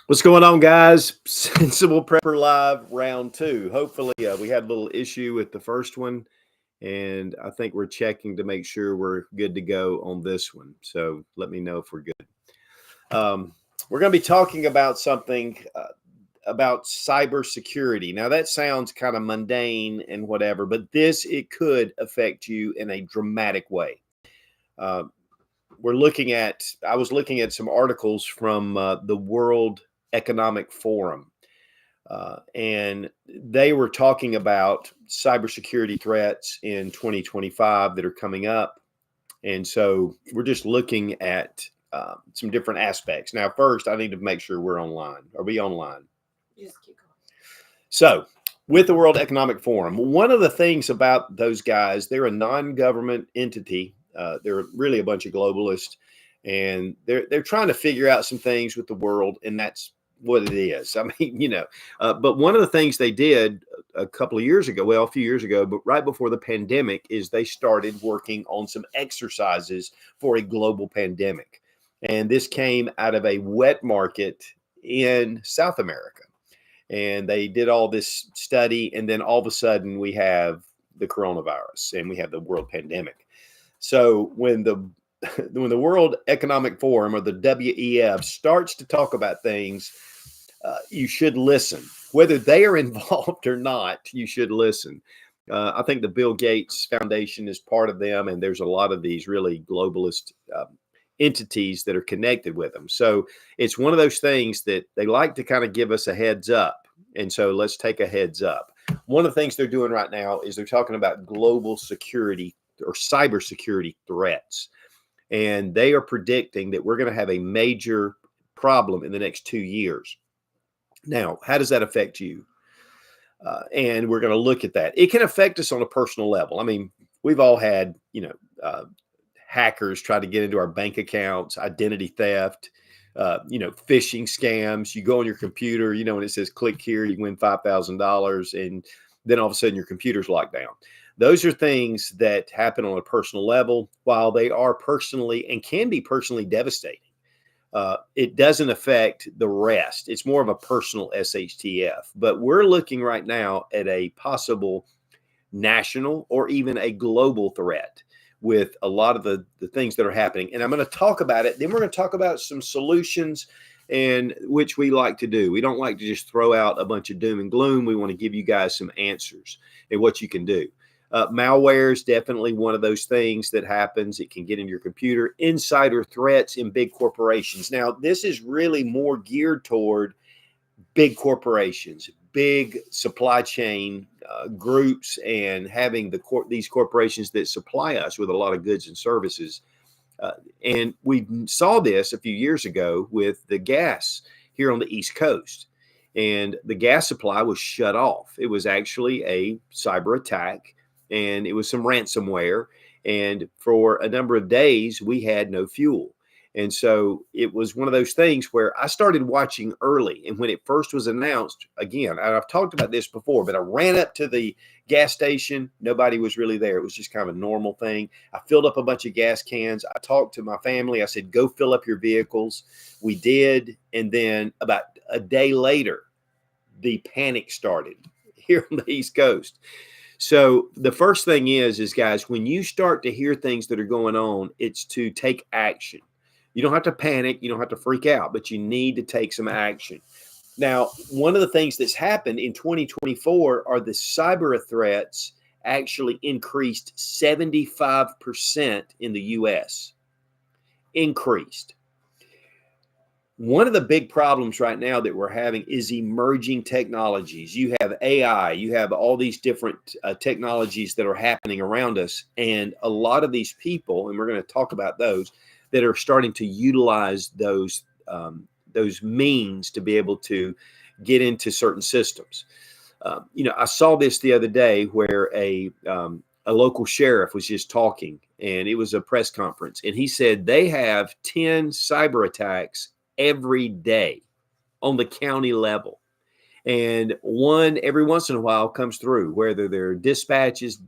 What's going on, guys? Sensible Prepper Live round two. Hopefully, we had a little issue with the first one, and I think we're checking to make sure we're good to go on this one. So let me know if we're good. We're going to be talking about something about cybersecurity. Now, that sounds kind of mundane and whatever, but it could affect you in a dramatic way. Uh, I was looking at some articles from the World Economic Forum, and they were talking about cybersecurity threats in 2025 that are coming up. And so we're just looking at some different aspects. Now, first, I need to make sure we're online. Are we online? Just keep going. So, with the World Economic Forum, one of the things about those guys, they're a non-government entity. They're really a bunch of globalists, and they're trying to figure out some things with the world, and that's what it is. I mean, but one of the things they did a couple of years ago, well, a few years ago, but right before the pandemic, is they started working on some exercises for a global pandemic, and this came out of a wet market in South America. And they did all this study, and then all of a sudden we have the coronavirus and we have the world pandemic. So when the when the World Economic Forum, or the WEF, starts to talk about things, you should listen. Whether they are involved or not, you should listen. I think the Bill Gates Foundation is part of them, and there's a lot of these really globalist entities that are connected with them. So it's one of those things that they like to kind of give us a heads up. And so let's take a heads up. One of the things they're doing right now is they're talking about global security or cybersecurity threats. And they are predicting that we're going to have a major problem in the next 2 years. Now, how does that affect you? And we're going to look at that. It can affect us on a personal level. I mean, we've all had, hackers try to get into our bank accounts, identity theft, phishing scams. You go on your computer, when it says click here, you win $5,000, and then all of a sudden your computer's locked down. Those are things that happen on a personal level. While they are personally and can be personally devastating, it doesn't affect the rest. It's more of a personal SHTF. But we're looking right now at a possible national or even a global threat with a lot of the things that are happening. And I'm going to talk about it. Then we're going to talk about some solutions, and which we like to do. We don't like to just throw out a bunch of doom and gloom. We want to give you guys some answers and what you can do. Malware is definitely one of those things that happens. It can get into your computer. Insider threats in big corporations. Now, this is really more geared toward big corporations, big supply chain groups, and having these corporations that supply us with a lot of goods and services. And we saw this a few years ago with the gas here on the East Coast. And the gas supply was shut off. It was actually a cyber attack, and it was some ransomware. And for a number of days, we had no fuel. And so it was one of those things where I started watching early. And when it first was announced, again, I've talked about this before, but I ran up to the gas station. Nobody was really there. It was just kind of a normal thing. I filled up a bunch of gas cans. I talked to my family. I said, go fill up your vehicles. We did. And then about a day later, the panic started here on the East Coast. So the first thing is guys, when you start to hear things that are going on, it's to take action. You don't have to panic. You don't have to freak out, but you need to take some action. Now, one of the things that's happened in 2024 are the cyber threats actually increased 75% in the U.S. Increased. One of the big problems right now that we're having is emerging technologies. You have AI, you have all these different technologies that are happening around us. And a lot of these people, and we're going to talk about those, that are starting to utilize those means to be able to get into certain systems. I saw this the other day where a local sheriff was just talking, and it was a press conference, and he said they have 10 cyber attacks every day on the county level. And one every once in a while comes through, whether their dispatches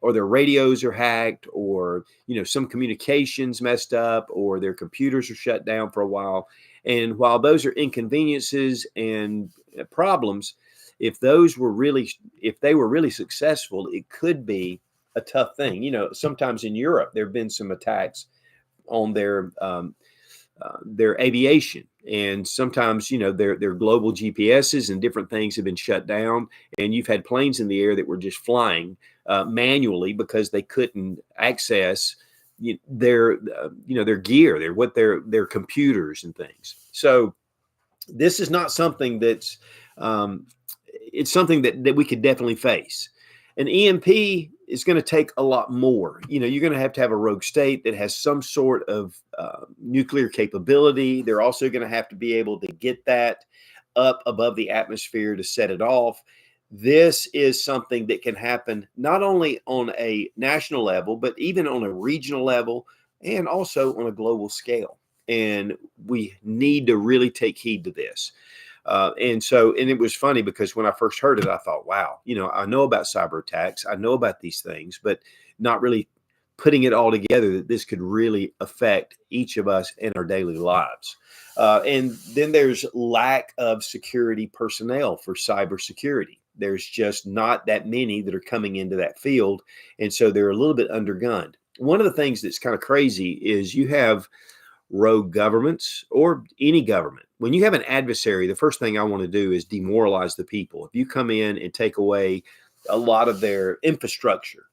or their radios are hacked, or some communications messed up, or their computers are shut down for a while. And while those are inconveniences and problems, if those were really, if they were really successful, it could be a tough thing. Sometimes in Europe, there have been some attacks on their aviation, and sometimes their global GPSs and different things have been shut down, and you've had planes in the air that were just flying manually because they couldn't access their gear, their computers and things. So this is not something that's it's something that we could definitely face. An EMP is going to take a lot more. You're going to have a rogue state that has some sort of nuclear capability. They're also going to have to be able to get that up above the atmosphere to set it off. This is something that can happen not only on a national level, but even on a regional level and also on a global scale. And we need to really take heed to this. And it was funny because when I first heard it, I thought, wow, I know about cyber attacks. I know about these things, but not really putting it all together that this could really affect each of us in our daily lives. And then there's lack of security personnel for cybersecurity. There's just not that many that are coming into that field. And so they're a little bit undergunned. One of the things that's kind of crazy is you have rogue governments or any government. When you have an adversary, the first thing I want to do is demoralize the people. If you come in and take away a lot of their infrastructure,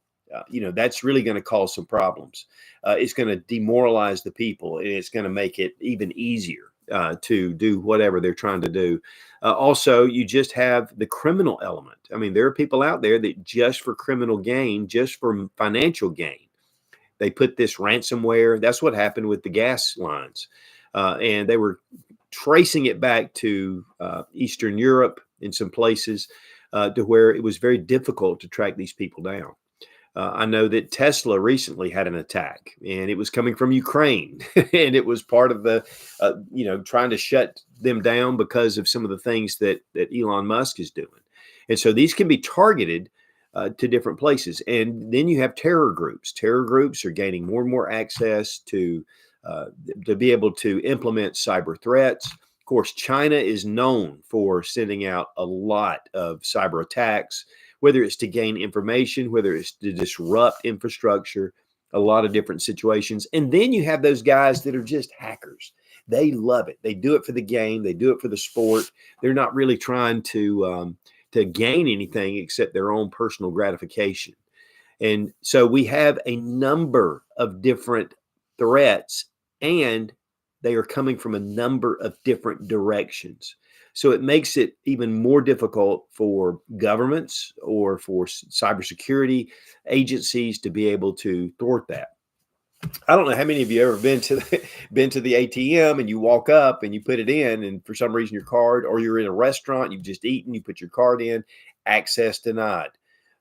that's really going to cause some problems. It's going to demoralize the people, and it's going to make it even easier to do whatever they're trying to do. Also, you just have the criminal element. I mean, there are people out there that just for criminal gain, just for financial gain, they put this ransomware. That's what happened with the gas lines. And they were tracing it back to Eastern Europe in some places to where it was very difficult to track these people down. I know that Tesla recently had an attack, and it was coming from Ukraine, and it was part of the, trying to shut them down because of some of the things that Elon Musk is doing. And so these can be targeted to different places. And then you have terror groups. Terror groups are gaining more and more access to be able to implement cyber threats. Of course, China is known for sending out a lot of cyber attacks, whether it's to gain information, whether it's to disrupt infrastructure, a lot of different situations. And then you have those guys that are just hackers. They love it. They do it for the game. They do it for the sport. They're not really trying to gain anything except their own personal gratification. And so we have a number of different threats, and they are coming from a number of different directions. So it makes it even more difficult for governments or for cybersecurity agencies to be able to thwart that. I don't know how many of you ever been to the ATM and you walk up and you put it in, and for some reason your card, or you're in a restaurant, you've just eaten, you put your card in, access denied.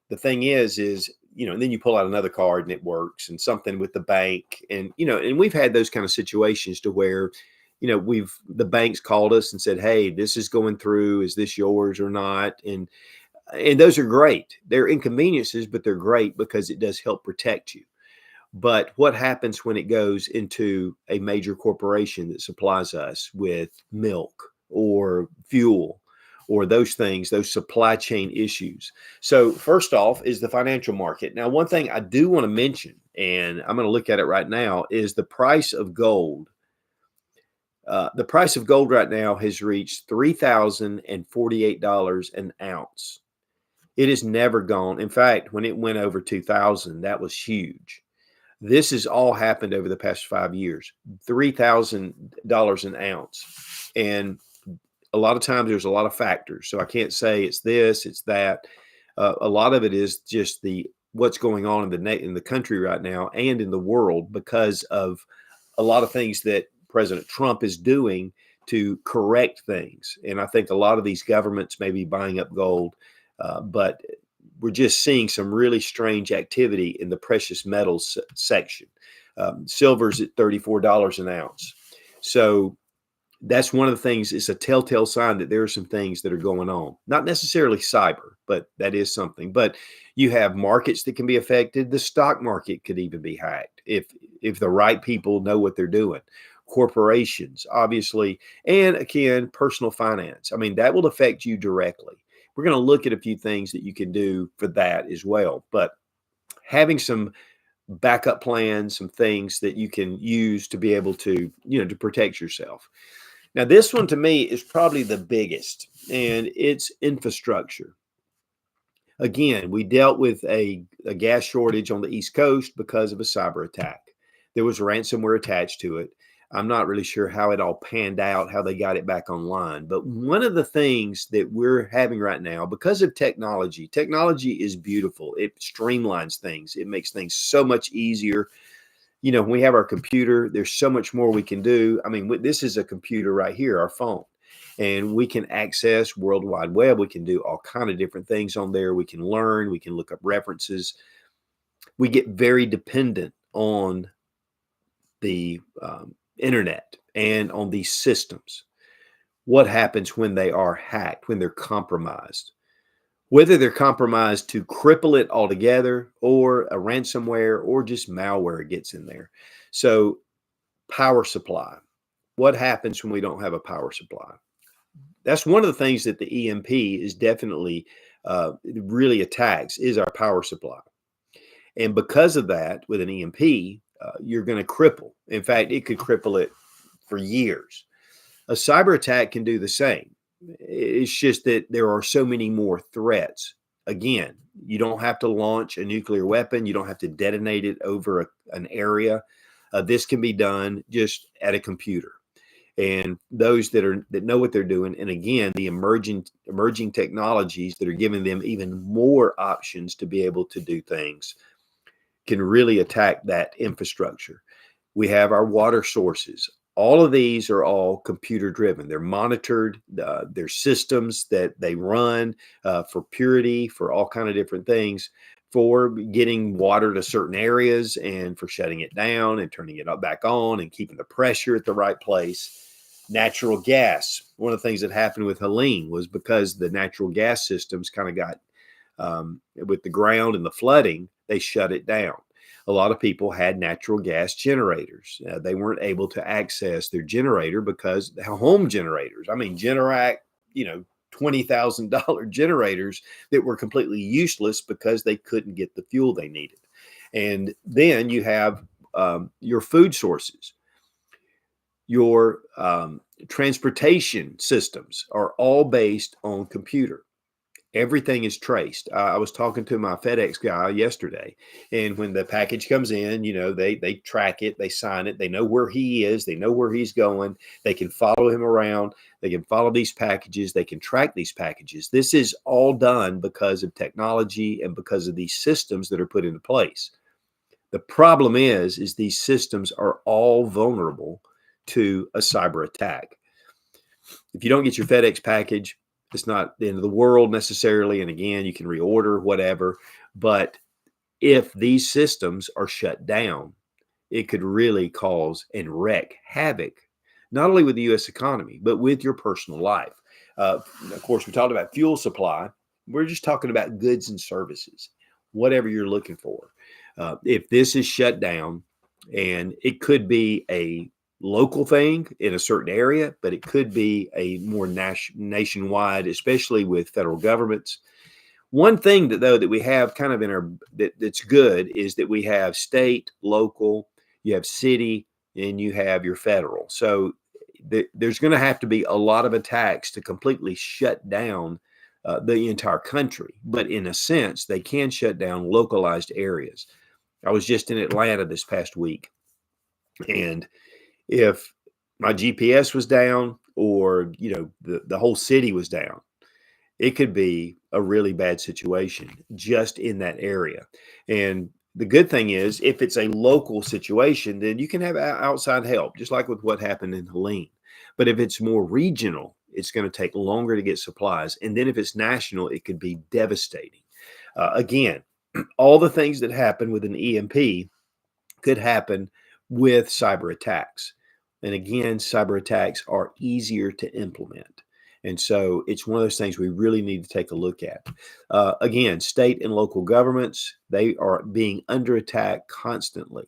The thing is, and then you pull out another card and it works, and something with the bank, and we've had those kind of situations to where, the banks called us and said, hey, this is going through, is this yours or not? And those are great. They're inconveniences, but they're great because it does help protect you. But what happens when it goes into a major corporation that supplies us with milk or fuel or those things, those supply chain issues? So first off is the financial market. Now, one thing I do want to mention, and I'm going to look at it right now, is the price of gold. The price of gold right now has reached $3,048 an ounce. It has never gone. In fact, when it went over 2,000, that was huge. This has all happened over the past 5 years, $3,000 an ounce. And a lot of times there's a lot of factors. So I can't say it's this, it's that. A lot of it is just what's going on in the country right now and in the world because of a lot of things that President Trump is doing to correct things. And I think a lot of these governments may be buying up gold, but we're just seeing some really strange activity in the precious metals section. Silver's at $34 an ounce. So that's one of the things. It's a telltale sign that there are some things that are going on. Not necessarily cyber, but that is something. But you have markets that can be affected. The stock market could even be hacked if the right people know what they're doing. corporations, obviously, and again, personal finance. I mean, that will affect you directly. We're going to look at a few things that you can do for that as well. But having some backup plans, some things that you can use to be able to, to protect yourself. Now, this one to me is probably the biggest, and it's infrastructure. Again, we dealt with a gas shortage on the East Coast because of a cyber attack. There was ransomware attached to it. I'm not really sure how it all panned out, how they got it back online. But one of the things that we're having right now, because of technology, technology is beautiful. It streamlines things. It makes things so much easier. When we have our computer, there's so much more we can do. I mean, this is a computer right here, our phone. And we can access World Wide Web. We can do all kind of different things on there. We can learn. We can look up references. We get very dependent on the internet and on these systems. What happens when they are hacked, when they're compromised? Whether they're compromised to cripple it altogether, or a ransomware, or just malware gets in there. So power supply. What happens when we don't have a power supply? That's one of the things that the EMP is definitely really attacks, is our power supply. And because of that, with an EMP, you're going to cripple. In fact, it could cripple it for years. A cyber attack can do the same. It's just that there are so many more threats. Again, you don't have to launch a nuclear weapon. You don't have to detonate it over an area. This can be done just at a computer. And those that know what they're doing, and again, the emerging technologies that are giving them even more options to be able to do things, can really attack that infrastructure. We have our water sources. All of these are all computer driven. They're monitored. They're systems that they run for purity, for all kind of different things, for getting water to certain areas, and for shutting it down and turning it back on and keeping the pressure at the right place. Natural gas. One of the things that happened with Helene was because the natural gas systems kind of got with the ground and the flooding, they shut it down. A lot of people had natural gas generators. They weren't able to access their generator because home generators, I mean, Generac, $20,000 generators that were completely useless because they couldn't get the fuel they needed. And then you have your food sources. Your transportation systems are all based on computer. Everything is traced. I was talking to my FedEx guy yesterday, and when the package comes in, they track it, they sign it, they know where he is, they know where he's going, they can follow him around, they can follow these packages, they can track these packages. This is all done because of technology and because of these systems that are put into place. The problem is these systems are all vulnerable to a cyber attack. If you don't get your FedEx package, it's not the end of the world necessarily. And again, you can reorder, whatever. But if these systems are shut down, it could really cause and wreak havoc, not only with the U.S. economy, but with your personal life. Of course, we talked about fuel supply. We're just talking about goods and services, whatever you're looking for. If this is shut down, and it could be a local thing in a certain area, but it could be a more nationwide, especially with federal governments. One thing that we have kind of in our that's good is that we have state, local, you have city, and you have your federal. So there's going to have to be a lot of attacks to completely shut down the entire country. But in a sense, they can shut down localized areas. I was just in Atlanta this past week, and if my GPS was down, or the whole city was down, it could be a really bad situation just in that area. And the good thing is, if it's a local situation, then you can have outside help, just like with what happened in Helene. But if it's more regional, it's going to take longer to get supplies. And then if it's national, it could be devastating. Again, all the things that happen with an EMP could happen with cyber attacks. And again, cyber attacks are easier to implement. And so it's one of those things we really need to take a look at. Again, state and local governments, they are being under attack constantly.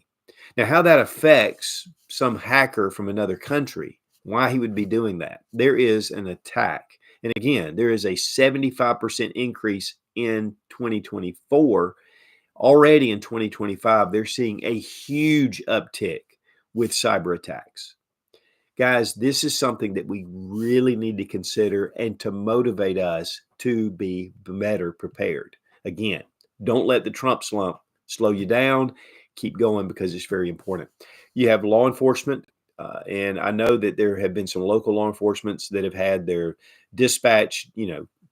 Now, how that affects some hacker from another country, why he would be doing that. There is an attack. And again, there is a 75% increase in 2024. Already in 2025, they're seeing a huge uptick with cyber attacks. Guys, this is something that we really need to consider and to motivate us to be better prepared. Again, don't let the Trump slump slow you down. Keep going because it's very important. You have law enforcement, and I know that there have been some local law enforcements that have had their dispatch,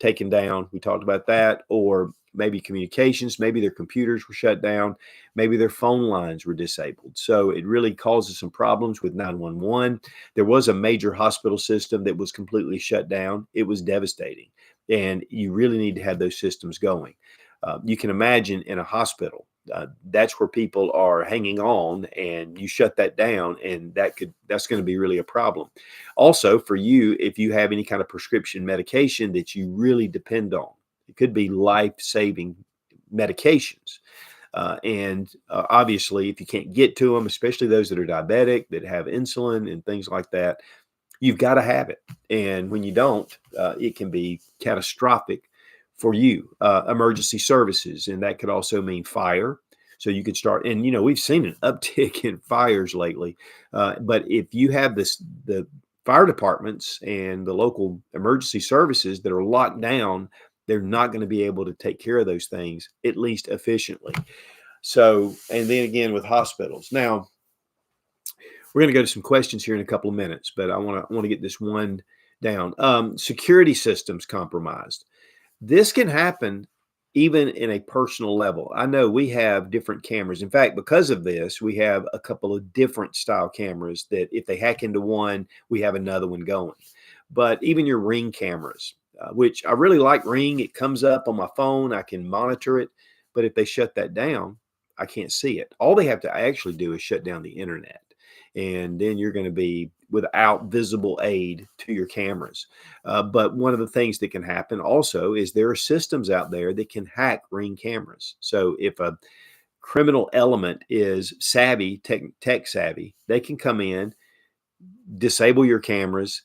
taken down. We talked about that, or maybe communications, maybe their computers were shut down, maybe their phone lines were disabled. So it really causes some problems with 911. There was a major hospital system that was completely shut down. It was devastating. And you really need to have those systems going. You can imagine in a hospital, that's where people are hanging on, and you shut that down, and that's going to be really a problem. Also, for you, if you have any kind of prescription medication that you really depend on, it could be life-saving medications. And obviously, if you can't get to them, especially those that are diabetic, that have insulin and things like that, you've got to have it. And when you don't, it can be catastrophic for you. Emergency services, and that could also mean fire. So you could start, and we've seen an uptick in fires lately. But if you have the fire departments and the local emergency services that are locked down, they're not going to be able to take care of those things, at least efficiently. So, and then again with hospitals. Now, we're going to go to some questions here in a couple of minutes, but I want to get this one down. Security systems compromised. This can happen even in a personal level. I know we have different cameras. In fact, because of this, we have a couple of different style cameras that if they hack into one, we have another one going. But even your Ring cameras, which I really like Ring, it comes up on my phone, I can monitor it. But if they shut that down, I can't see it. All they have to actually do is shut down the internet. And then you're going to be without visible aid to your cameras. But one of the things that can happen also is there are systems out there that can hack Ring cameras. So if a criminal element is savvy, tech savvy, they can come in, disable your cameras,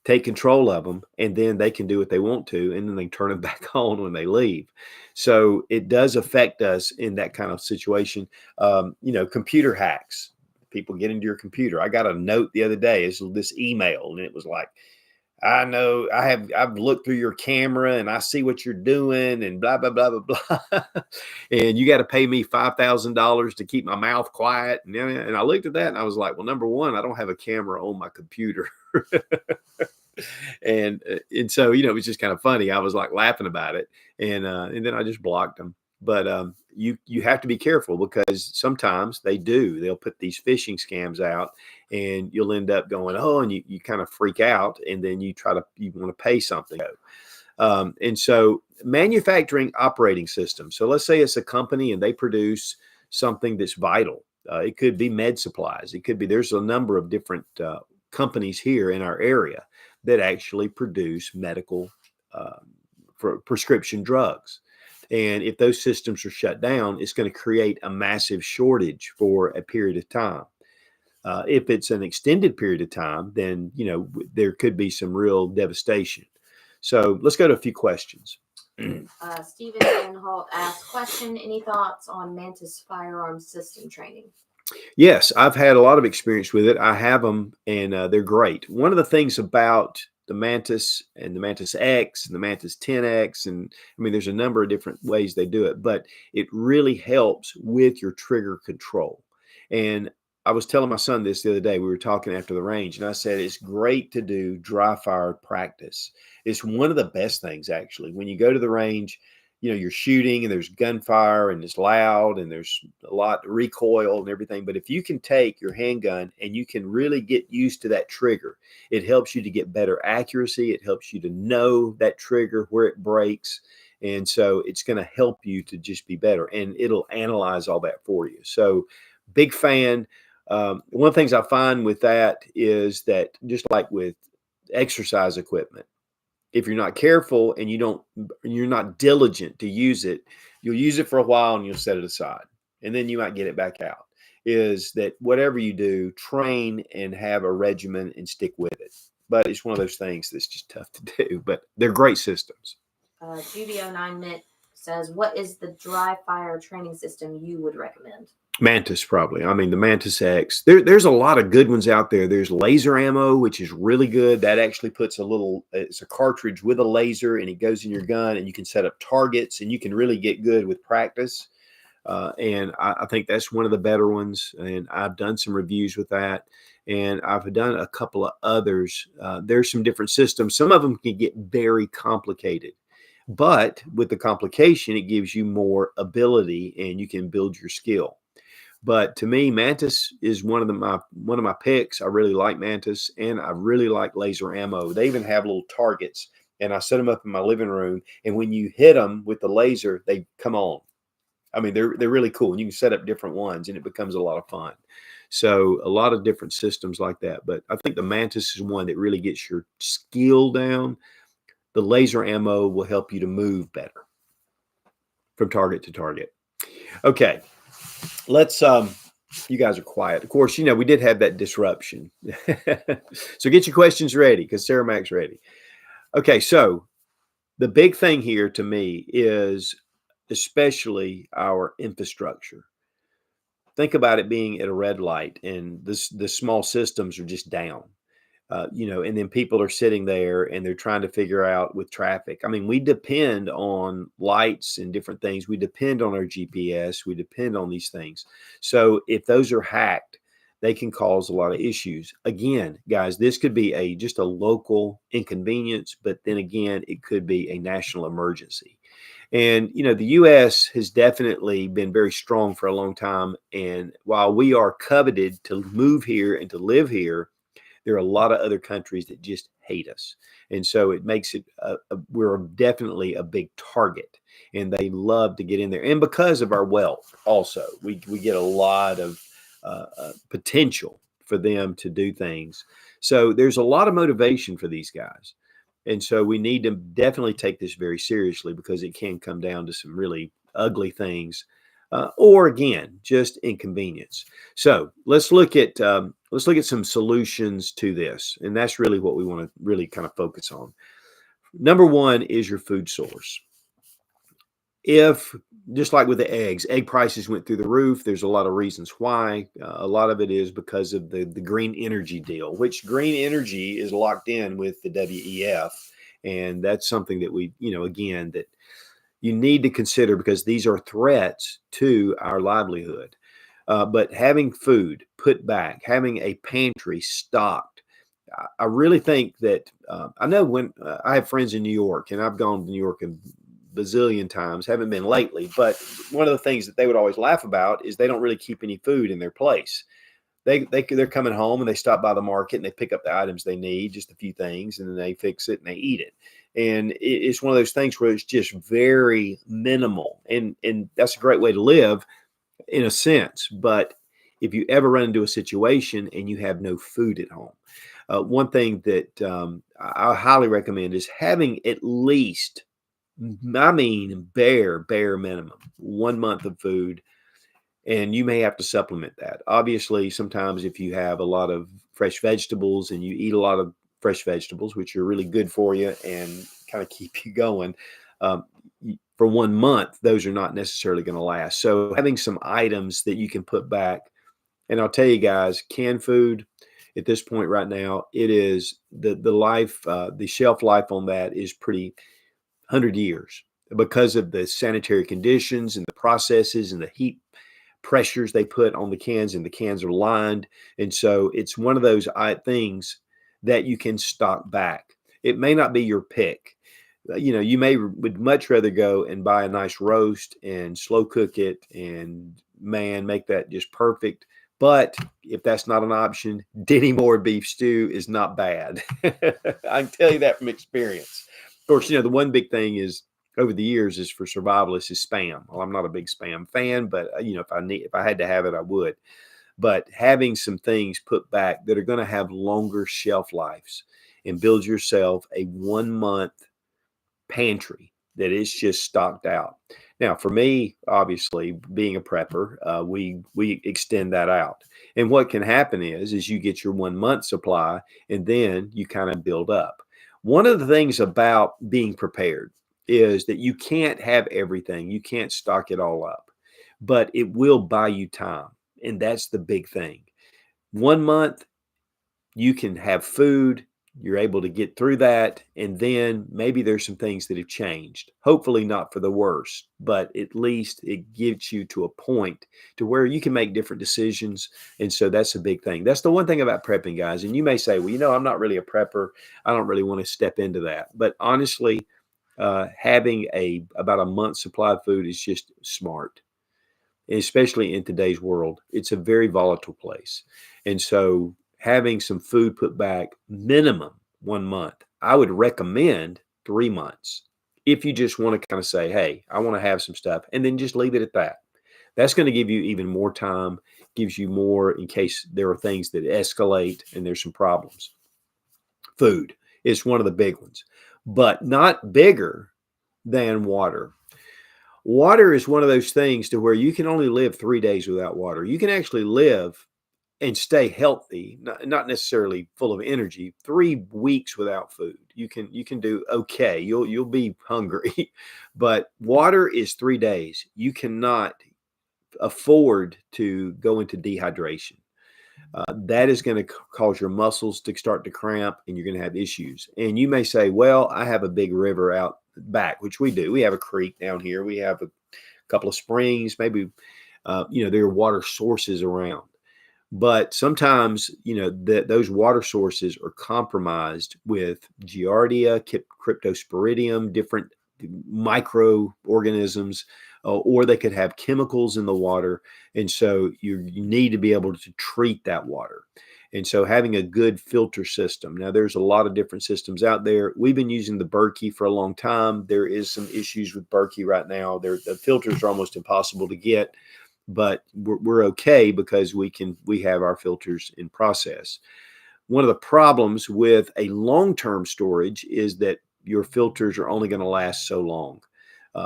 take control of them, and then they can do what they want to, and then they turn them back on when they leave. So it does affect us in that kind of situation. Computer hacks. People get into your computer. I got a note the other day. It's this email, and it was like, I know I've looked through your camera and I see what you're doing and blah, blah, blah, blah, blah. And you got to pay me $5,000 to keep my mouth quiet. And I looked at that and I was like, well, number one, I don't have a camera on my computer. and so, it was just kind of funny. I was like laughing about it. And then I just blocked them. But you have to be careful because sometimes they'll put these phishing scams out and you'll end up going, oh, and you kind of freak out and then you want to pay something. And so manufacturing operating systems. So let's say it's a company and they produce something that's vital. It could be med supplies. It could be, there's a number of different companies here in our area that actually produce medical for prescription drugs. And if those systems are shut down, it's going to create a massive shortage for a period of time. If it's an extended period of time, then, there could be some real devastation. So let's go to a few questions. Stephen Van Holt asked, question, any thoughts on Mantis firearm system training? Yes, I've had a lot of experience with it. I have them, and they're great. One of the things about the Mantis and the Mantis X and the Mantis 10X, and I mean, there's a number of different ways they do it, but it really helps with your trigger control. And I was telling my son this the other day. We were talking after the range, and I said it's great to do dry fire practice. It's one of the best things, actually. When you go to the range, you're shooting and there's gunfire and it's loud and there's a lot of recoil and everything. But if you can take your handgun and you can really get used to that trigger, it helps you to get better accuracy. It helps you to know that trigger, where it breaks. And so it's going to help you to just be better, and it'll analyze all that for you. So big fan. One of the things I find with that is that just like with exercise equipment, if you're not careful and you're not diligent to use it, you'll use it for a while and you'll set it aside, and then you might get it back out. is that whatever you do, train and have a regimen and stick with it. But it's one of those things that's just tough to do, but they're great systems. Judy09 says, what is the dry fire training system you would recommend? Mantis, probably. I mean, the Mantis X. There's a lot of good ones out there. There's laser ammo, which is really good. That actually puts it's a cartridge with a laser, and it goes in your gun, and you can set up targets, and you can really get good with practice. And I think that's one of the better ones. And I've done some reviews with that, and I've done a couple of others. There's some different systems. Some of them can get very complicated. But with the complication, it gives you more ability, and you can build your skill. But to me, Mantis is one of my picks. I really like Mantis, and I really like laser ammo. They even have little targets, and I set them up in my living room. And when you hit them with the laser, they come on. I mean, they're really cool, and you can set up different ones, and it becomes a lot of fun. So a lot of different systems like that. But I think the Mantis is one that really gets your skill down. The laser ammo will help you to move better from target to target. Okay. Let's you guys are quiet. Of course, we did have that disruption. So get your questions ready, because Sarah Mac's ready. Okay, so the big thing here to me is especially our infrastructure. Think about it being at a red light, and the small systems are just down. And then people are sitting there and they're trying to figure out with traffic. I mean, we depend on lights and different things. We depend on our GPS. We depend on these things. So if those are hacked, they can cause a lot of issues. Again, guys, this could be just a local inconvenience, but then again, it could be a national emergency. And, the U.S. has definitely been very strong for a long time. And while we are coveted to move here and to live here, there are a lot of other countries that just hate us. And so it makes it, we're definitely a big target, and they love to get in there. And because of our wealth also, we get a lot of potential for them to do things. So there's a lot of motivation for these guys. And so we need to definitely take this very seriously, because it can come down to some really ugly things, or again, just inconvenience. So let's look at some solutions to this, and that's really what we want to really kind of focus on. Number one is your food source. If, just like with the egg prices went through the roof, there's a lot of reasons why. A lot of it is because of the green energy deal, which green energy is locked in with the WEF. And that's something that we, again, that you need to consider, because these are threats to our livelihood. But having food put back, having a pantry stocked, I really think that I know when I have friends in New York, and I've gone to New York a bazillion times, haven't been lately, but one of the things that they would always laugh about is they don't really keep any food in their place. They're coming home and they stop by the market and they pick up the items they need, just a few things, and then they fix it and they eat it. And it's one of those things where it's just very minimal, and that's a great way to live in a sense. But if you ever run into a situation and you have no food at home, one thing that I highly recommend is having at least, I mean, bare minimum 1 month of food. And you may have to supplement that. Obviously, sometimes if you have a lot of fresh vegetables and you eat a lot of fresh vegetables, which are really good for you and kind of keep you going, for 1 month, those are not necessarily going to last. So having some items that you can put back, and I'll tell you guys, canned food at this point right now, it is the shelf life on that is pretty 100 years, because of the sanitary conditions and the processes and the heat pressures they put on the cans, and the cans are lined. And so it's one of those things that you can stock back. It may not be your pick. You would much rather go and buy a nice roast and slow cook it and make that just perfect. But if that's not an option, Denny Moore beef stew is not bad. I can tell you that from experience. Of course, the one big thing is, over the years, is for survivalists is Spam. Well, I'm not a big Spam fan, but if I had to have it, I would. But having some things put back that are going to have longer shelf lives, and build yourself a 1 month pantry that is just stocked out. Now, for me, obviously, being a prepper, we extend that out. And what can happen is you get your 1 month supply, and then you kind of build up. One of the things about being prepared is that you can't have everything. You can't stock it all up, but it will buy you time, and that's the big thing. 1 month, you can have food, you're able to get through that, and then maybe there's some things that have changed. Hopefully not for the worse, but at least it gets you to a point to where you can make different decisions. And so that's a big thing. That's the one thing about prepping, guys. And you may say, well, I'm not really a prepper. I don't really want to step into that. But honestly, having about a month's supply of food is just smart, especially in today's world. It's a very volatile place. And so having some food put back, minimum 1 month, I would recommend 3 months. If you just want to kind of say, hey, I want to have some stuff, and then just leave it at that. That's going to give you even more time, gives you more in case there are things that escalate and there's some problems. Food is one of the big ones, but not bigger than water. Water is one of those things to where you can only live 3 days without water. You can actually live and stay healthy, not necessarily full of energy, 3 weeks without food. You can do okay. You'll be hungry, but water is 3 days. You cannot afford to go into dehydration. That is going to cause your muscles to start to cramp, and you're going to have issues. And you may say, well, I have a big river out back, which we do. We have a creek down here. We have a couple of springs, maybe, there are water sources around. But sometimes, those water sources are compromised with Giardia, Cryptosporidium, different microorganisms, or they could have chemicals in the water. And so you need to be able to treat that water. And so having a good filter system. Now, there's a lot of different systems out there. We've been using the Berkey for a long time. There is some issues with Berkey right now. The filters are almost impossible to get, but we're okay because we have our filters in process. One of the problems with a long-term storage is that your filters are only going to last so long.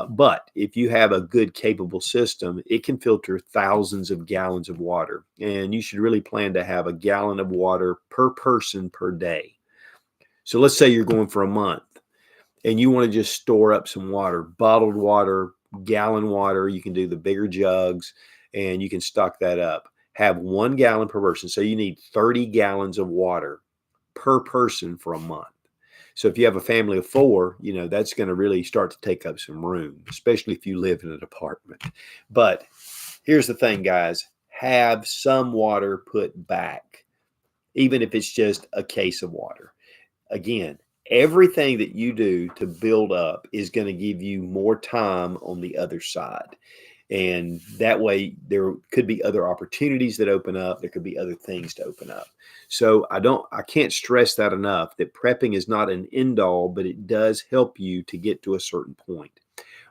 But if you have a good, capable system, it can filter thousands of gallons of water. And you should really plan to have a gallon of water per person per day. So let's say you're going for a month and you want to just store up some water, bottled water, gallon water. You can do the bigger jugs and you can stock that up. Have 1 gallon per person. So you need 30 gallons of water per person for a month. So if you have a family of 4, that's going to really start to take up some room, especially if you live in an apartment. But here's the thing, guys, have some water put back, even if it's just a case of water. Again, everything that you do to build up is going to give you more time on the other side. And that way there could be other opportunities that open up. There could be other things to open up. So I can't stress that enough, that prepping is not an end all, but it does help you to get to a certain point.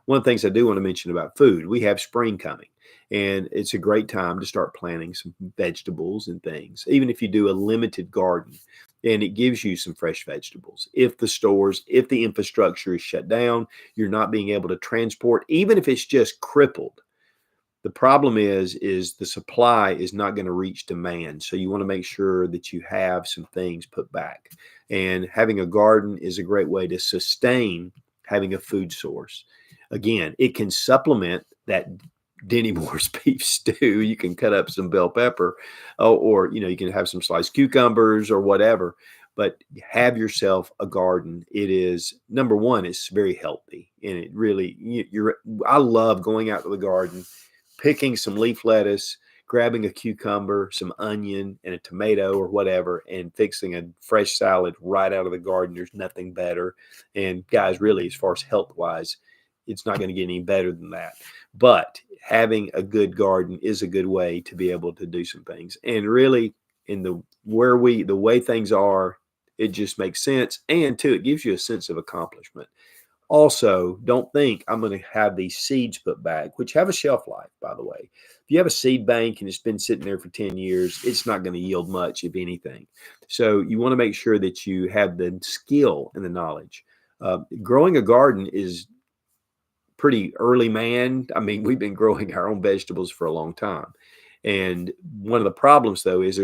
One of the things I do want to mention about food, we have spring coming, and it's a great time to start planting some vegetables and things, even if you do a limited garden, and it gives you some fresh vegetables. If the infrastructure is shut down, you're not being able to transport, even if it's just crippled. The problem is the supply is not going to reach demand. So you want to make sure that you have some things put back. And having a garden is a great way to sustain having a food source. Again, it can supplement that Denny Moore's beef stew. You can cut up some bell pepper, or you can have some sliced cucumbers or whatever. But have yourself a garden. It is, number one, it's very healthy. And it really, I love going out to the garden, picking some leaf lettuce, grabbing a cucumber, some onion, and a tomato or whatever, and fixing a fresh salad right out of the garden. There's nothing better. And guys, really, as far as health-wise, it's not going to get any better than that. But having a good garden is a good way to be able to do some things. And really, the way things are, it just makes sense. And too, it gives you a sense of accomplishment. Also, don't think I'm going to have these seeds put back, which have a shelf life, by the way. If you have a seed bank and it's been sitting there for 10 years, it's not going to yield much, if anything. So you want to make sure that you have the skill and the knowledge. Growing a garden is pretty early man. I mean, we've been growing our own vegetables for a long time. And one of the problems though is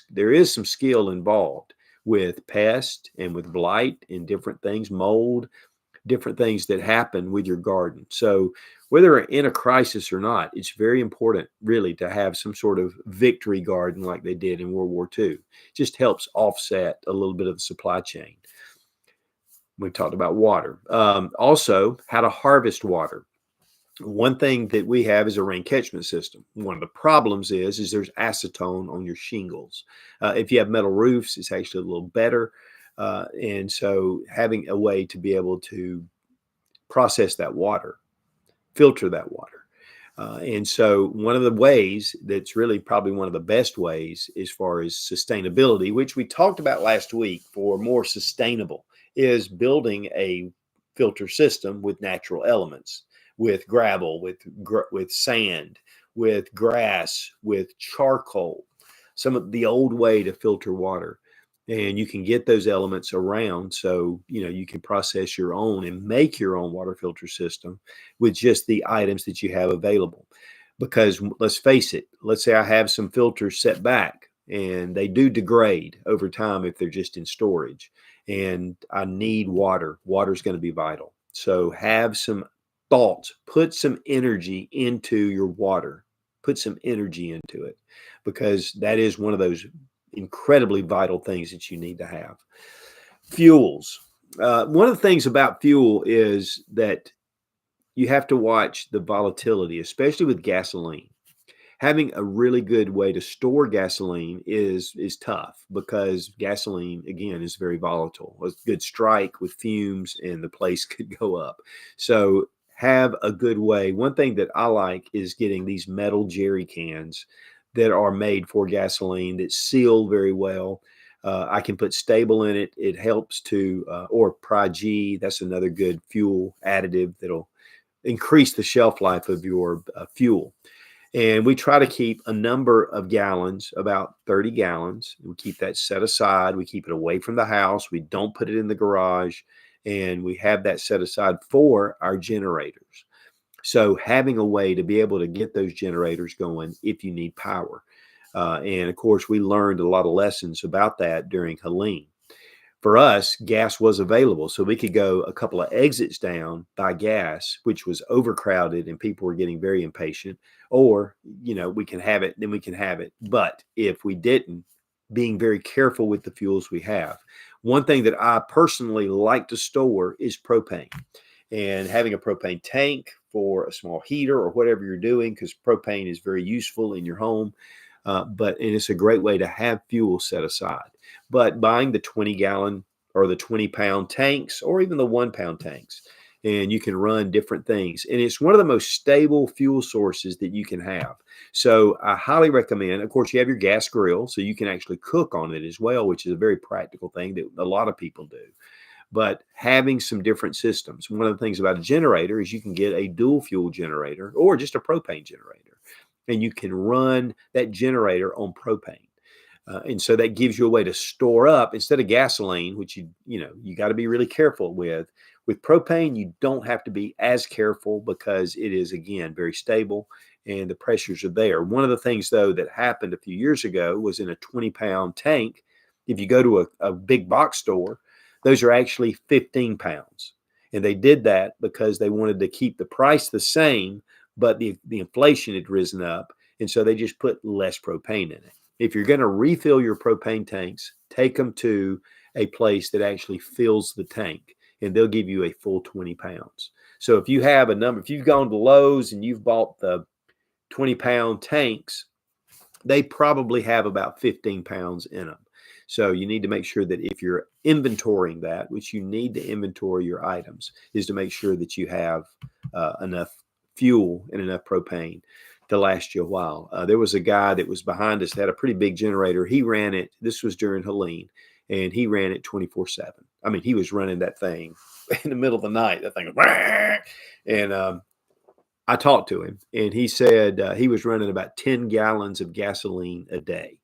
there is some skill involved with pest and with blight and different things, mold, different things that happen with your garden. So whether we're in a crisis or not, it's very important really to have some sort of victory garden like they did in World War II. It just helps offset a little bit of the supply chain. We talked about water. Also, how to harvest water. One thing that we have is a rain catchment system. One of the problems is there's acetone on your shingles. If you have metal roofs, it's actually a little better. And so having a way to be able to process that water, filter that water. And so one of the ways that's really probably one of the best ways as far as sustainability, which we talked about last week for more sustainable, is building a filter system with natural elements, with gravel, with sand, with grass, with charcoal, some of the old way to filter water. And you can get those elements around, so you can process your own and make your own water filter system with just the items that you have available. Because let's face it, let's say I have some filters set back and they do degrade over time if they're just in storage, and I need water. Water is going to be vital. So have some thoughts, put some energy into your water, put some energy into it, because that is one of those incredibly vital things that you need to have. Fuels. One of the things about fuel is that you have to watch the volatility, especially with gasoline. Having a really good way to store gasoline is tough, because gasoline, again, is very volatile. A good strike with fumes and the place could go up. So have a good way. One thing that I like is getting these metal jerry cans that are made for gasoline that seal very well. I can put stable in it. It helps to, or Pri-G, that's another good fuel additive that'll increase the shelf life of your fuel. And we try to keep a number of gallons, about 30 gallons. We keep that set aside. We keep it away from the house. We don't put it in the garage. And we have that set aside for our generators. So having a way to be able to get those generators going if you need power. And of course, we learned a lot of lessons about that during Helene. For us, gas was available, so we could go a couple of exits down by gas, which was overcrowded and people were getting very impatient. Or, we can have it, then we can have it. But if we didn't, being very careful with the fuels we have. One thing that I personally like to store is propane, and having a propane tank for a small heater or whatever you're doing, because propane is very useful in your home. And it's a great way to have fuel set aside. But buying the 20-gallon or the 20-pound tanks, or even the 1-pound tanks, and you can run different things. And it's one of the most stable fuel sources that you can have. So I highly recommend, of course, you have your gas grill, so you can actually cook on it as well, which is a very practical thing that a lot of people do. But having some different systems. One of the things about a generator is you can get a dual fuel generator or just a propane generator, and you can run that generator on propane. And so that gives you a way to store up instead of gasoline, which you got to be really careful with. With propane, you don't have to be as careful because it is, again, very stable and the pressures are there. One of the things, though, that happened a few years ago was in a 20-pound tank. If you go to a big box store, those are actually 15 pounds. And they did that because they wanted to keep the price the same, but the inflation had risen up. And so they just put less propane in it. If you're going to refill your propane tanks, take them to a place that actually fills the tank, and they'll give you a full 20 pounds. So if you have if you've gone to Lowe's and you've bought the 20-pound tanks, they probably have about 15 pounds in them. So you need to make sure that if you're inventorying that, which you need to inventory your items, is to make sure that you have enough fuel and enough propane to last you a while. There was a guy that was behind us that had a pretty big generator. He ran it. This was during Helene, and he ran it 24/7. I mean, he was running that thing in the middle of the night. That thing was, and I talked to him, and he said he was running about 10 gallons of gasoline a day.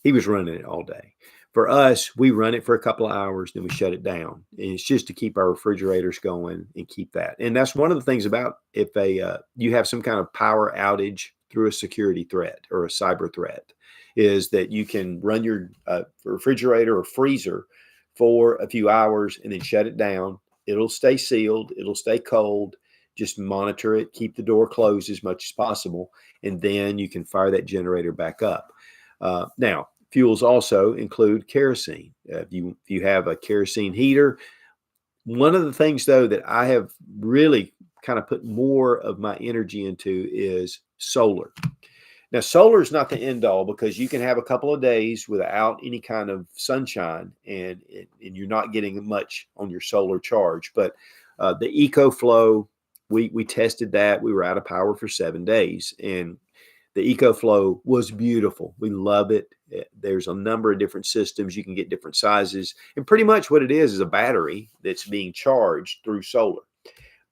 He was running it all day. For us, we run it for a couple of hours, then we shut it down. And it's just to keep our refrigerators going and keep that. And that's one of the things about if you have some kind of power outage through a security threat or a cyber threat, is that you can run your refrigerator or freezer for a few hours and then shut it down. It'll stay sealed. It'll stay cold. Just monitor it. Keep the door closed as much as possible. And then you can fire that generator back up. Now, fuels also include kerosene. If you have a kerosene heater, one of the things, though, that I have really kind of put more of my energy into is solar. Now, solar is not the end all, because you can have a couple of days without any kind of sunshine and you're not getting much on your solar charge. But the EcoFlow, we tested that. We were out of power for 7 days, and the EcoFlow was beautiful. We love it. There's a number of different systems. You can get different sizes. And pretty much what it is a battery that's being charged through solar.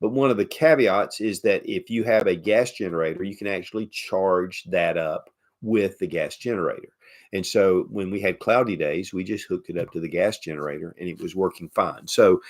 But one of the caveats is that if you have a gas generator, you can actually charge that up with the gas generator. And so when we had cloudy days, we just hooked it up to the gas generator and it was working fine. So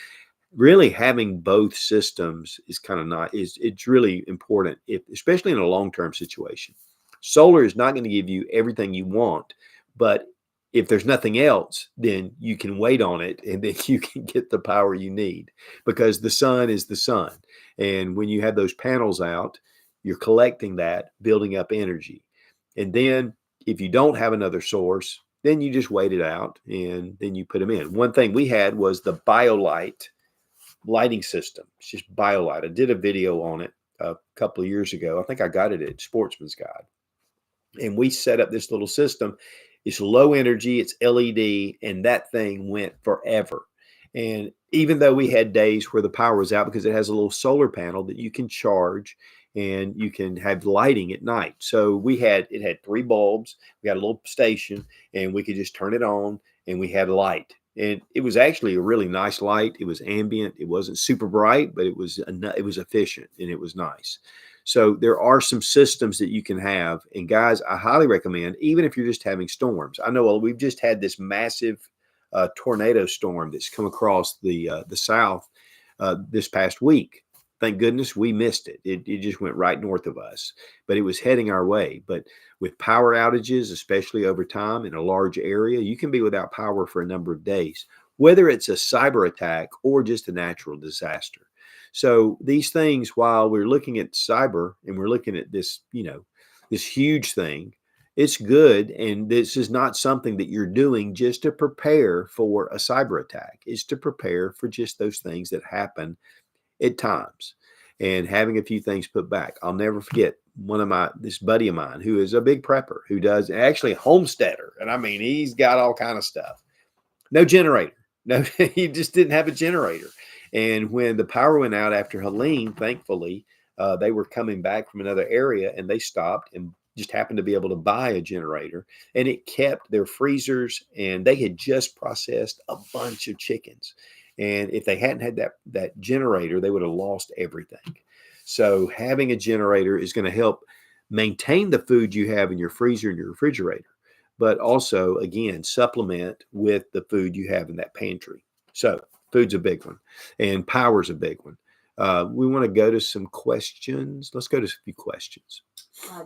really having both systems is kind of not, it's really important, especially in a long-term situation. Solar is not going to give you everything you want, but if there's nothing else, then you can wait on it and then you can get the power you need, because the sun is the sun. And when you have those panels out, you're collecting that, building up energy. And then if you don't have another source, then you just wait it out and then you put them in. One thing we had was the BioLite lighting system. It's just BioLite. I did a video on it a couple of years ago. I think I got it at Sportsman's Guide. And we set up this little system. It's low energy, it's LED, and that thing went forever. And even though we had days where the power was out, because it has a little solar panel that you can charge and you can have lighting at night. So it had 3 bulbs, we had a little station, and we could just turn it on and we had light. And it was actually a really nice light. It was ambient. It wasn't super bright, but it was efficient and it was nice. So there are some systems that you can have. And guys, I highly recommend, even if you're just having storms. I know we've just had this massive tornado storm that's come across the South this past week. Thank goodness we missed it. It just went right north of us, but it was heading our way. But with power outages, especially over time in a large area, you can be without power for a number of days, whether it's a cyber attack or just a natural disaster. So these things, while we're looking at cyber and we're looking at this, this huge thing, it's good. And this is not something that you're doing just to prepare for a cyber attack. It's to prepare for just those things that happen at times, and having a few things put back. I'll never forget this buddy of mine who is a big prepper, who does actually a homesteader. And I mean, he's got all kind of stuff. No generator. No, he just didn't have a generator. And when the power went out after Helene, thankfully, they were coming back from another area and they stopped and just happened to be able to buy a generator, and it kept their freezers, and they had just processed a bunch of chickens. And if they hadn't had that generator, they would have lost everything. So having a generator is going to help maintain the food you have in your freezer and your refrigerator, but also, again, supplement with the food you have in that pantry. So food's a big one, and power's a big one. We want to go to some questions. Let's go to a few questions.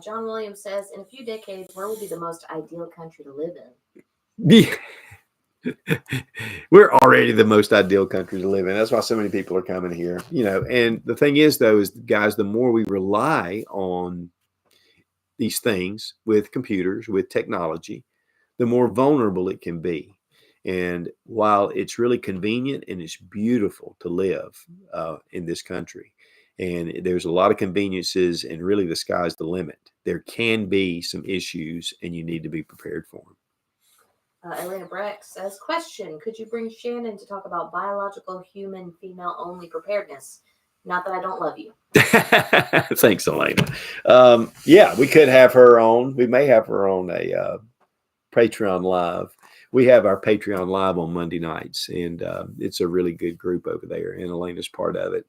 John Williams says, in a few decades, where will be the most ideal country to live in? Yeah. We're already the most ideal country to live in. That's why so many people are coming here. And the thing is, though, is, guys, the more we rely on these things with computers, with technology, the more vulnerable it can be. And while it's really convenient and it's beautiful to live in this country, and there's a lot of conveniences, and really the sky's the limit, there can be some issues, and you need to be prepared for them. Elena Breck says, question, could you bring Shannon to talk about biological human female-only preparedness? Not that I don't love you. Thanks, Elena. Yeah, we could have her on. We may have her on a Patreon Live. We have our Patreon Live on Monday nights, and it's a really good group over there, and Elena's part of it.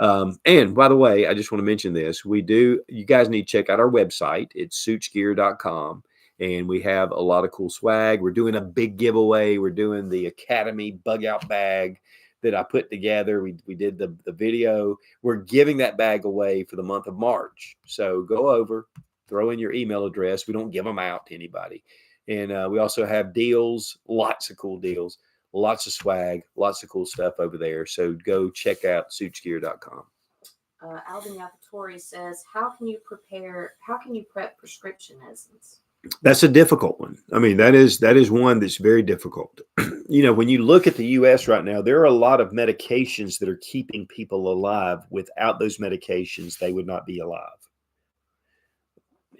And by the way, I just want to mention this. You guys need to check out our website. It's suitsgear.com. and we have a lot of cool swag. We're doing a big giveaway. We're doing the Academy bug out bag that I put together. We did the video. We're giving that bag away for the month of March. So go over, throw in your email address. We don't give them out to anybody. And we also have deals, lots of cool deals, lots of swag, lots of cool stuff over there. So go check out suitsgear.com. Alvin Yapatori says, how can you prep prescription medicines? That's a difficult one. I mean, that is one that's very difficult. When you look at the U.S. right now, there are a lot of medications that are keeping people alive. Without those medications, they would not be alive.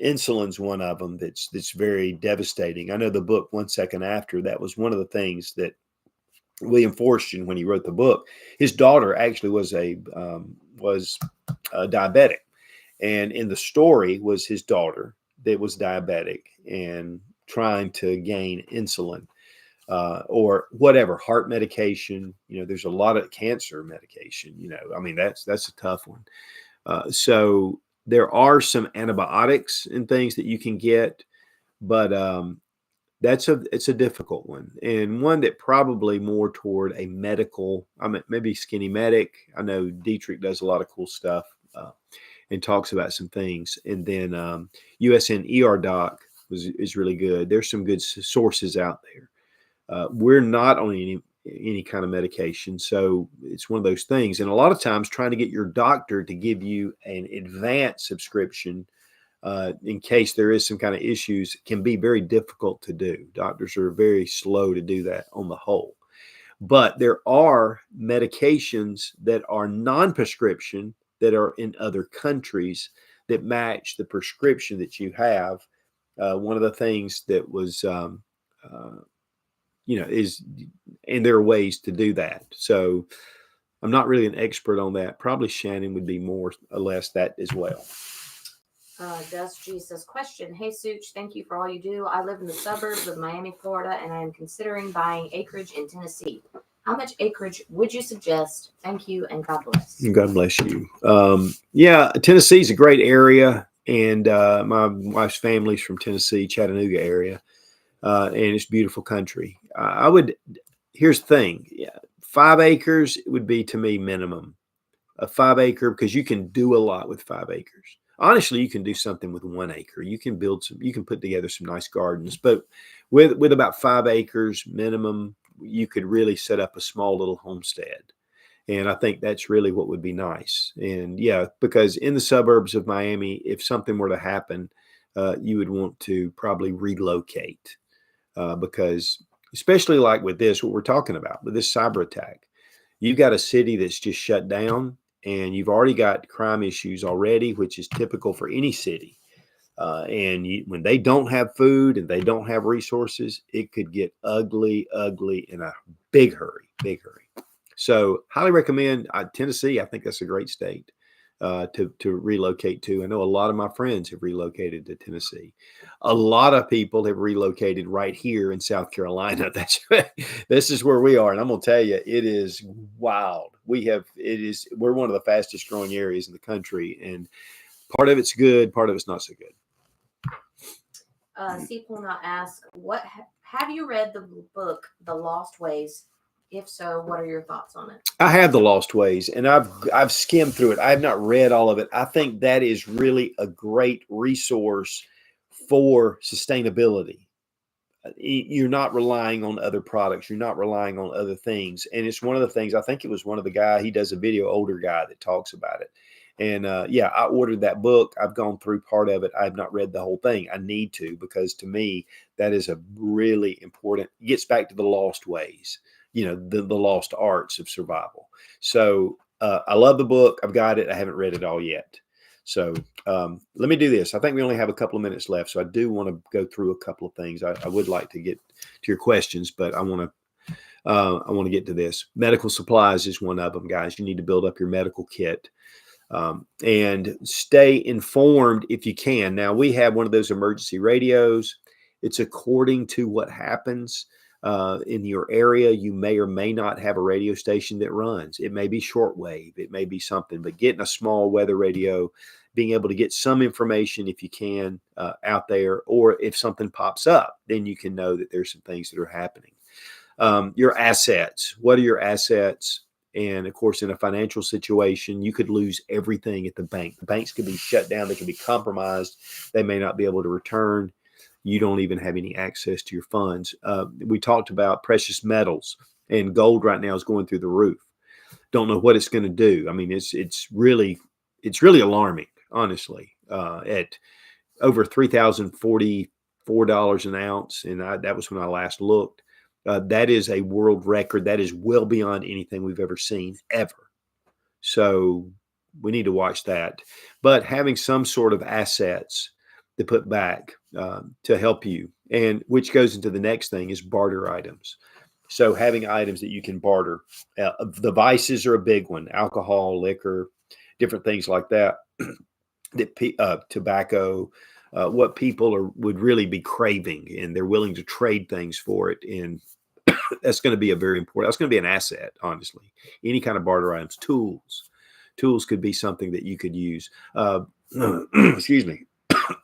Insulin's one of them that's very devastating. I know the book 1 Second After, that was one of the things that William Forstchen, when he wrote the book, his daughter actually was a diabetic, and in the story was his daughter that was diabetic and trying to gain insulin or whatever, heart medication. There's a lot of cancer medication. I mean, that's a tough one. So there are some antibiotics and things that you can get, but it's a difficult one, and one that probably more toward a medical. I mean, maybe Skinny Medic. I know Dietrich does a lot of cool stuff and talks about some things. And then USN ER Doc is really good. There's some good sources out there. We're not on any kind of medication, so it's one of those things. And a lot of times, trying to get your doctor to give you an advanced subscription in case there is some kind of issues can be very difficult to do. Doctors are very slow to do that on the whole. But there are medications that are non-prescription that are in other countries that match the prescription that you have. One of the things that was, is, and there are ways to do that. So I'm not really an expert on that. Probably Shannon would be more or less that as well. Dust G says, question. Hey, Such, thank you for all you do. I live in the suburbs of Miami, Florida, and I am considering buying acreage in Tennessee. How much acreage would you suggest? Thank you, and God bless. God bless you. Tennessee is a great area, and my wife's family's from Tennessee, Chattanooga area, and it's beautiful country. Here's the thing. 5 acres would be, to me, minimum. A 5 acre, because you can do a lot with 5 acres. Honestly, you can do something with 1 acre. You can put together some nice gardens, but with about 5 acres minimum, you could really set up a small little homestead. And I think that's really what would be nice. And because in the suburbs of Miami, if something were to happen, you would want to probably relocate because especially like with this, what we're talking about, with this cyber attack, you've got a city that's just shut down. And you've already got crime issues already, which is typical for any city. When they don't have food and they don't have resources, it could get ugly in a big hurry. So highly recommend Tennessee. I think that's a great state to relocate to. I know a lot of my friends have relocated to Tennessee. A lot of people have relocated right here in South Carolina. This is where we are. And I'm going to tell you, it is wild. We're one of the fastest growing areas in the country. And part of it's good, part of it's not so good. Sequel now asks, have you read the book, The Lost Ways? If so, what are your thoughts on it? I have The Lost Ways, and I've skimmed through it. I have not read all of it. I think that is really a great resource for sustainability. You're not relying on other products. You're not relying on other things. And it's one of the things, I think it was one of the guy, he does a video, older guy that talks about it. And I ordered that book. I've gone through part of it. I have not read the whole thing. I need to, because to me, that is a really important, it gets back to the lost ways, the lost arts of survival. So I love the book. I've got it. I haven't read it all yet. So let me do this. I think we only have a couple of minutes left. So I do want to go through a couple of things. I would like to get to your questions, but I want to get to this. Medical supplies is one of them, guys. You need to build up your medical kit. And stay informed if you can. Now, we have one of those emergency radios. It's according to what happens. In your area, you may or may not have a radio station that runs. It may be shortwave, it may be something, but getting a small weather radio, being able to get some information if you can out there, or if something pops up, then you can know that there's some things that are happening. Your assets. What are your assets? And of course, in a financial situation, you could lose everything at the bank. The banks could be shut down. They can be compromised. They may not be able to return. You don't even have any access to your funds. We talked about precious metals, and gold right now is going through the roof. Don't know what it's going to do. I mean, it's really alarming, honestly. At over $3,044 an ounce, and that was when I last looked. That is a world record. That is well beyond anything we've ever seen, ever. So we need to watch that. But having some sort of assets to put back to help you, and which goes into the next thing is barter items. So having items that you can barter. The vices are a big one: alcohol, liquor, different things like that. Tobacco. What people would really be craving, and they're willing to trade things for it. And that's going to be that's going to be an asset, honestly. Any kind of barter items. Tools could be something that you could use. Excuse me.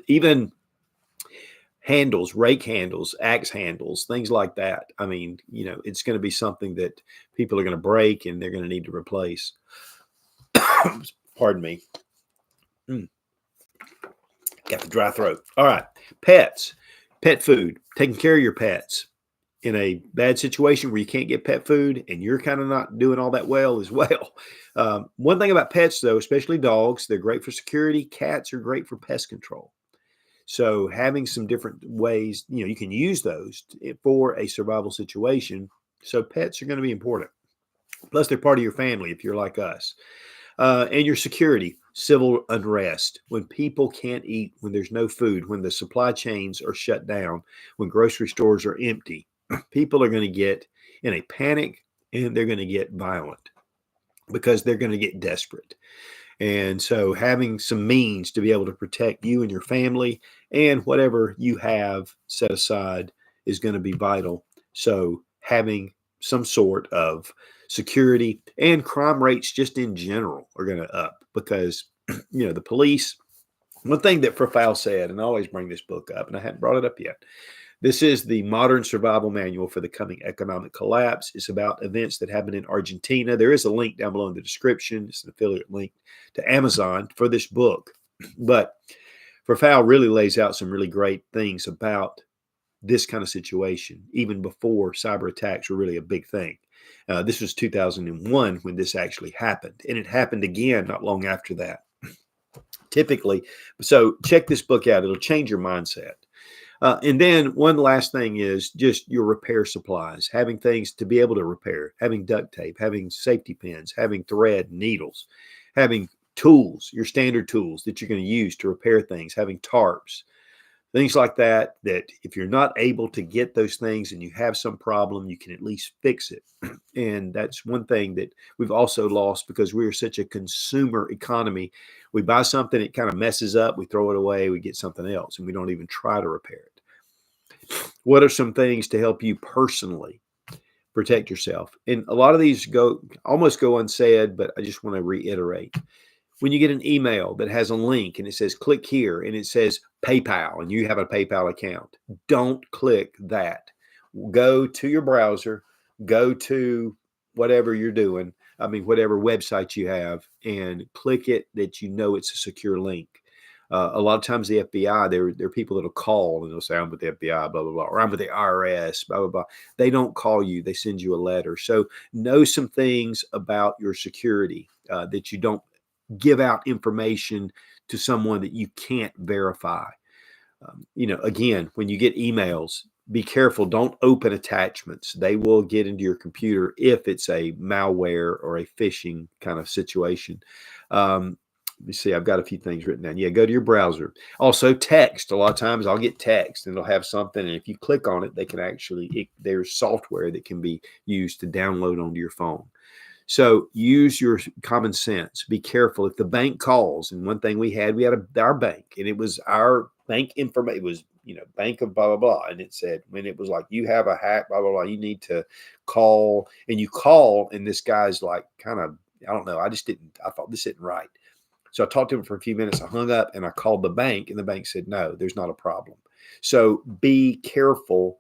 Even handles, rake handles, axe handles, things like that. I mean, it's going to be something that people are going to break and they're going to need to replace. Pardon me. Got the dry throat. All right. Pets, pet food, taking care of your pets in a bad situation where you can't get pet food and you're kind of not doing all that well as well. One thing about pets, though, especially dogs, they're great for security. Cats are great for pest control. So having some different ways, you can use those for a survival situation. So pets are going to be important. Plus, they're part of your family if you're like us. And your security, civil unrest, when people can't eat, when there's no food, when the supply chains are shut down, when grocery stores are empty, people are going to get in a panic and they're going to get violent because they're going to get desperate. And so having some means to be able to protect you and your family and whatever you have set aside is going to be vital. So having some sort of security, and crime rates just in general are going to up because, the police, one thing that Profile said, and I always bring this book up, and I hadn't brought it up yet. This is the Modern Survival Manual for the Coming Economic Collapse. It's about events that happened in Argentina. There is a link down below in the description. It's an affiliate link to Amazon for this book. But Profile really lays out some really great things about this kind of situation, even before cyber attacks were really a big thing. This was 2001 when this actually happened, and it happened again not long after that. Typically, so check this book out. It'll change your mindset. And then one last thing is just your repair supplies, having things to be able to repair, having duct tape, having safety pins, having thread, needles, having tools, your standard tools that you're going to use to repair things, having tarps, things like that, that if you're not able to get those things and you have some problem, you can at least fix it. And that's one thing that we've also lost because we are such a consumer economy. We buy something, it kind of messes up, we throw it away, we get something else, and we don't even try to repair it. What are some things to help you personally protect yourself? And a lot of these almost go unsaid, but I just want to reiterate. When you get an email that has a link and it says click here and it says PayPal and you have a PayPal account, don't click that. Go to your browser, go to whatever you're doing. Whatever website you have, and click it that it's a secure link. A lot of times the FBI, there are people that'll call and they'll say, I'm with the FBI, blah, blah, blah, or I'm with the IRS, blah, blah, blah. They don't call you. They send you a letter. So know some things about your security that you don't give out information to someone that you can't verify. Again, when you get emails, be careful. Don't open attachments. They will get into your computer if it's a malware or a phishing kind of situation. Let me see. I've got a few things written down. Yeah, go to your browser. Also, text. A lot of times I'll get text and it'll have something. And if you click on it, they can there's software that can be used to download onto your phone. So use your common sense. Be careful. If the bank calls, and one thing we had our bank, and it was our bank information. It was Bank of blah, blah, blah. And it said, when it was like, you have a hack, blah, blah, blah, you need to call. And you call, and this guy's like, kind of, I don't know. I thought this isn't right. So I talked to him for a few minutes. I hung up and I called the bank, and the bank said, no, there's not a problem. So be careful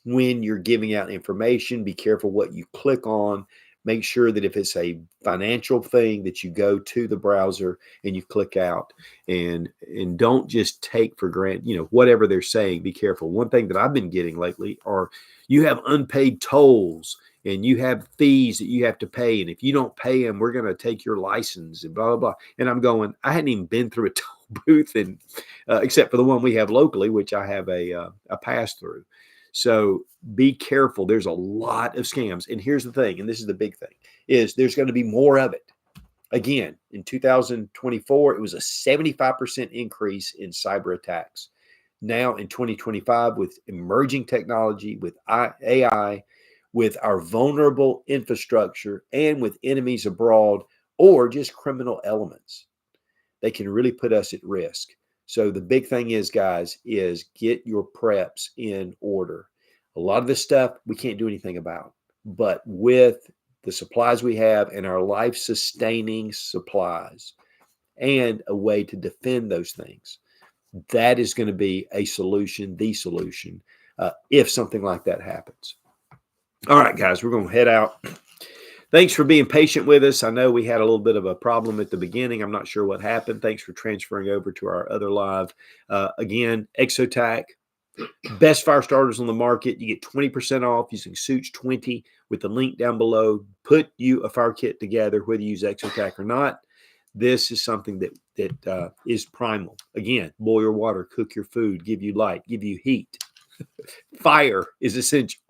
when you're giving out information. Be careful what you click on. Make sure that if it's a financial thing, that you go to the browser and you click out, and don't just take for granted, whatever they're saying. Be careful. One thing that I've been getting lately are, you have unpaid tolls and you have fees that you have to pay. And if you don't pay them, we're going to take your license and blah, blah, blah. And I'm going, I hadn't even been through a toll booth, and except for the one we have locally, which I have a pass through. So be careful. There's a lot of scams. And here's the thing, and this is the big thing, is there's going to be more of it. Again, in 2024, it was a 75% increase in cyber attacks. Now in 2025, with emerging technology, with AI, with our vulnerable infrastructure, and with enemies abroad or just criminal elements, they can really put us at risk. So the big thing is, guys, is get your preps in order. A lot of this stuff we can't do anything about, but with the supplies we have and our life-sustaining supplies and a way to defend those things, that is going to be a solution, the solution, if something like that happens. All right, guys, we're going to head out. Thanks for being patient with us. I know we had a little bit of a problem at the beginning. I'm not sure what happened. Thanks for transferring over to our other live. Again, Exotac, best fire starters on the market. You get 20% off using Such20 with the link down below. Put you a fire kit together, whether you use Exotac or not. This is something that is primal. Again, boil your water, cook your food, give you light, give you heat. Fire is essential.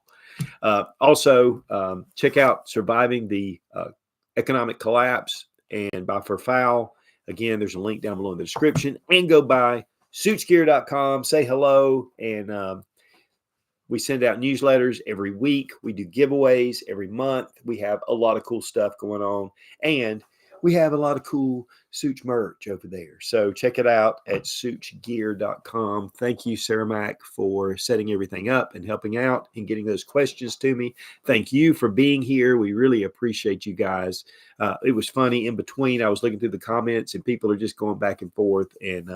Also, check out Surviving the Economic Collapse and Buy for Foul. Again, there's a link down below in the description. And go by suchgear.com. Say hello. And we send out newsletters every week. We do giveaways every month. We have a lot of cool stuff going on. And we have a lot of cool Such merch over there. So check it out at suchgear.com. Thank you, Sarah Mac, for setting everything up and helping out and getting those questions to me. Thank you for being here. We really appreciate you guys. It was funny. In between, I was looking through the comments and people are just going back and forth. And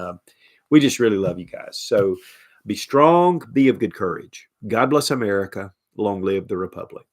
we just really love you guys. So be strong, be of good courage. God bless America. Long live the Republic.